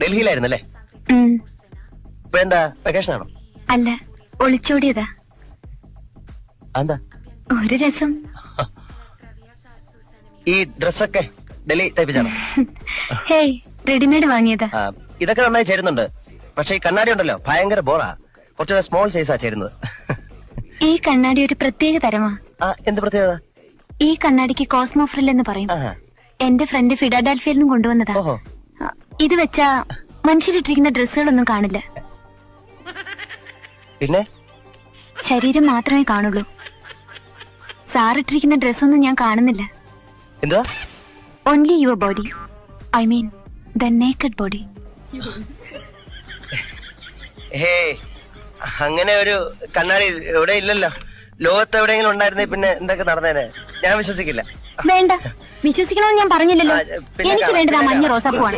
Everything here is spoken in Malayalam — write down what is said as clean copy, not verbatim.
ഡൽഹിയിലായിരുന്നല്ലേ? ഇപ്പൊ എന്താ വെക്കേഷൻ ആണോ? അല്ല, ഒളിച്ചോടിയതാ. എന്താ ഒരു രസം. ഈ ഡ്രസ്സൊക്കെ ഡൽഹി തയ്പ്പിച്ചാണോ? ഹേയ്, റെഡിമെയ്ഡ് വാങ്ങിയതാ. ഇതൊക്കെ നന്നായി ചേരുന്നുണ്ട്. പക്ഷെ ഈ കണ്ണാടി ഉണ്ടല്ലോ ഭയങ്കര ബോറാ. കുറച്ചുകൂടെ സ്മോൾ സൈസാ ചേരുന്നത്. ഈ കണ്ണാടി ഒരു പ്രത്യേക തരമാ. എന്ത് പ്രത്യേകത? ഈ കണ്ണാടിക്ക് കോസ്മോ ഫ്രിൽ എന്ന് പറയും. എന്റെ ഫ്രണ്ട് ഫിലാഡൽഫിയയിൽ നിന്നും കൊണ്ടുവന്നതാ. ഇത് വെച്ചാ മനുഷ്യരിട്ടിരിക്കുന്ന ഡ്രസ്സുകളൊന്നും കാണില്ല. പിന്നെ ശരീരം മാത്രമേ കാണുള്ളൂ. സാറിട്ടിരിക്കുന്ന ഡ്രസ്സൊന്നും ഞാൻ കാണുന്നില്ല. എന്താ? Only your body, I mean the naked body. Hey, അങ്ങനെ ഒരു കണ്ണാടി എവിടെ ഇല്ലല്ലോ. ലോകത്ത് എവിടെയെങ്കിലും ഉണ്ടായിരുന്നേ പിന്നെ എന്തൊക്കെ നടന്നേനെ? ഞാൻ വിശ്വസിക്കില്ല. വേണ്ട, വിശ്വസിക്കണമെന്ന് ഞാൻ പറഞ്ഞില്ലല്ലോ. എനിക്ക് വേണ്ടത് ആ മഞ്ഞ റോസാപ്പൂവാണ്.